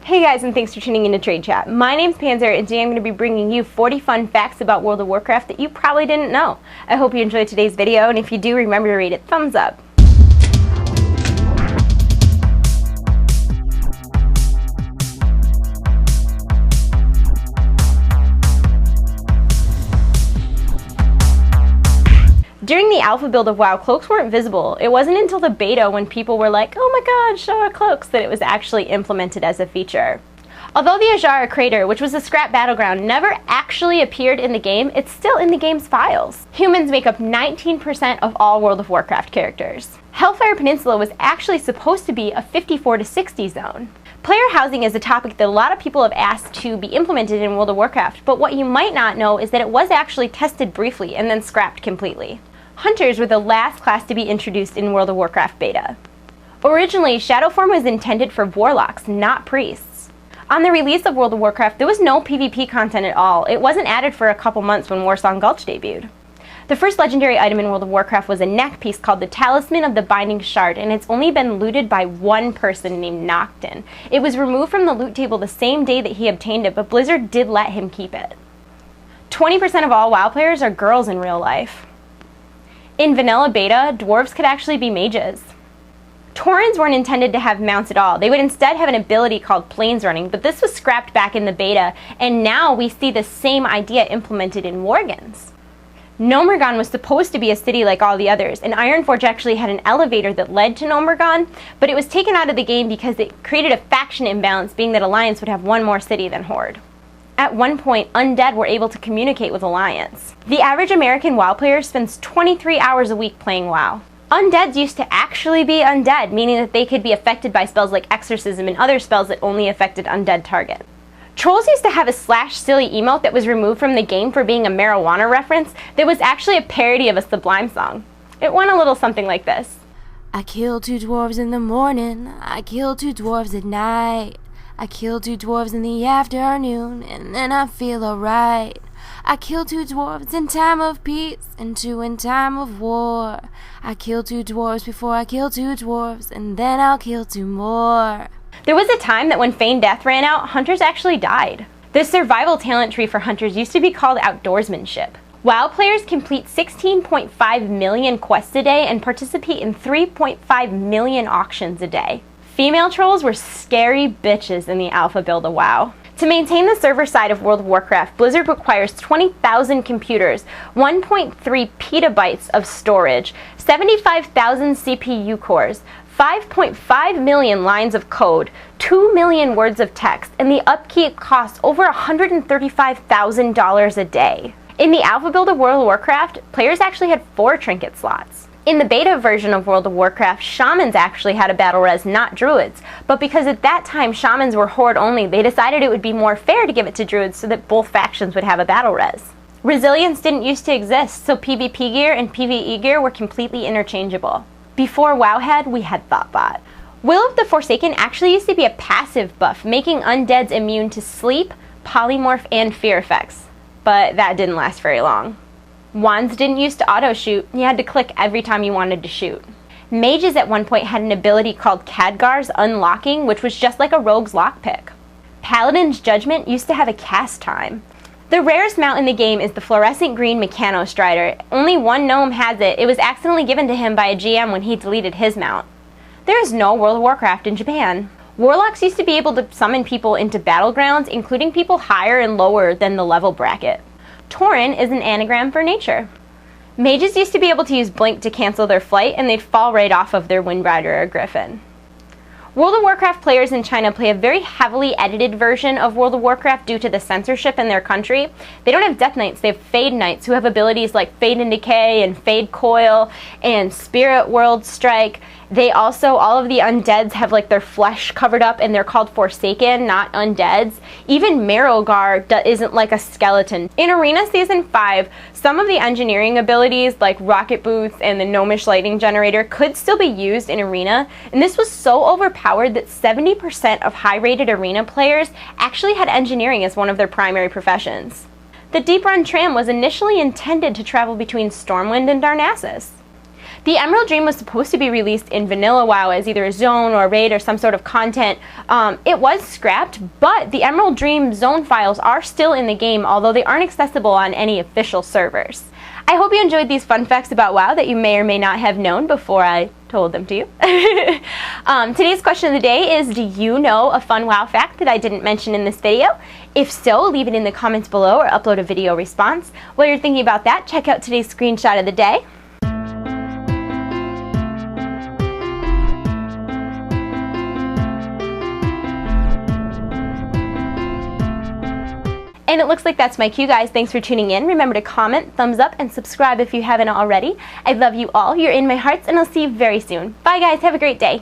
Hey guys, and thanks for tuning into TradeChat. My name's Panzer, and today I'm going to be bringing you 40 fun facts about World of Warcraft that you probably didn't know. I hope you enjoyed today's video, and if you do, remember to rate it thumbs up. During the alpha build of WoW, cloaks weren't visible. It wasn't until the beta when people were like, oh my god, show our cloaks, that it was actually implemented as a feature. Although the Ajara crater, which was a scrap battleground, never actually appeared in the game, it's still in the game's files. Humans make up 19% of all World of Warcraft characters. Hellfire Peninsula was actually supposed to be a 54 to 60 zone. Player housing is a topic that a lot of people have asked to be implemented in World of Warcraft, but what you might not know is that it was actually tested briefly and then scrapped completely. Hunters were the last class to be introduced in World of Warcraft beta. Originally, Shadowform was intended for warlocks, not priests. On the release of World of Warcraft, there was no PvP content at all. It wasn't added for a couple months when Warsong Gulch debuted. The first legendary item in World of Warcraft was a neck piece called the Talisman of the Binding Shard, and it's only been looted by one person named Noctin. It was removed from the loot table the same day that he obtained it, but Blizzard did let him keep it. 20% of all WoW players are girls in real life. In vanilla beta, dwarves could actually be mages. Taurens weren't intended to have mounts at all. They would instead have an ability called plains running, but this was scrapped back in the beta, and now we see the same idea implemented in Worgens. Gnomeregan was supposed to be a city like all the others, and Ironforge actually had an elevator that led to Gnomeregan, but it was taken out of the game because it created a faction imbalance, being that Alliance would have one more city than Horde. At one point, undead were able to communicate with Alliance. The average American WoW player spends 23 hours a week playing WoW. Undeads used to actually be undead, meaning that they could be affected by spells like Exorcism and other spells that only affected undead targets. Trolls used to have a /silly emote that was removed from the game for being a marijuana reference that was actually a parody of a Sublime song. It went a little something like this. I killed 2 dwarves in the morning, I killed 2 dwarves at night. I killed 2 dwarves in the afternoon, and then I feel alright. I killed 2 dwarves in time of peace, and 2 in time of war. I killed 2 dwarves before I killed 2 dwarves, and then I'll kill 2 more. There was a time that when Feign Death ran out, hunters actually died. The survival talent tree for hunters used to be called outdoorsmanship. WoW players complete 16.5 million quests a day and participate in 3.5 million auctions a day. Female trolls were scary bitches in the alpha build of WoW. To maintain the server side of World of Warcraft, Blizzard requires 20,000 computers, 1.3 petabytes of storage, 75,000 CPU cores, 5.5 million lines of code, 2 million words of text, and the upkeep costs over $135,000 a day. In the alpha build of World of Warcraft, players actually had 4 trinket slots. In the beta version of World of Warcraft, shamans actually had a battle res, not druids, but because at that time shamans were horde only, they decided it would be more fair to give it to druids so that both factions would have a battle res. Resilience didn't used to exist, so PvP gear and PvE gear were completely interchangeable. Before Wowhead, we had Thoughtbot. Will of the Forsaken actually used to be a passive buff, making undeads immune to sleep, polymorph, and fear effects, but that didn't last very long. Wands didn't used to auto-shoot, you had to click every time you wanted to shoot. Mages at one point had an ability called Khadgar's Unlocking, which was just like a rogue's lockpick. Paladin's Judgment used to have a cast time. The rarest mount in the game is the fluorescent green Meccano Strider. Only one gnome has it. It was accidentally given to him by a GM when he deleted his mount. There is no World of Warcraft in Japan. Warlocks used to be able to summon people into battlegrounds, including people higher and lower than the level bracket. Tauren is an anagram for nature. Mages used to be able to use Blink to cancel their flight, and they'd fall right off of their Windrider or Griffin. World of Warcraft players in China play a very heavily edited version of World of Warcraft due to the censorship in their country. They don't have Death Knights, they have Fade Knights who have abilities like Fade and Decay and Fade Coil and Spirit World Strike. They also, all of the undeads have like their flesh covered up and they're called Forsaken, not undeads. Even Marrowgar isn't like a skeleton. In Arena Season 5, some of the engineering abilities like Rocket Boots and the Gnomish Lightning Generator could still be used in Arena, and this was so overpowered that 70% of high-rated Arena players actually had engineering as one of their primary professions. The Deep Run tram was initially intended to travel between Stormwind and Darnassus. The Emerald Dream was supposed to be released in vanilla WoW as either a zone or a raid or some sort of content. It was scrapped, but the Emerald Dream zone files are still in the game, although they aren't accessible on any official servers. I hope you enjoyed these fun facts about WoW that you may or may not have known before I told them to you. Today's question of the day is, do you know a fun WoW fact that I didn't mention in this video? If so, leave it in the comments below or upload a video response. While you're thinking about that, check out today's screenshot of the day. And it looks like that's my cue, guys. Thanks for tuning in. Remember to comment, thumbs up, and subscribe if you haven't already. I love you all. You're in my hearts, and I'll see you very soon. Bye, guys. Have a great day.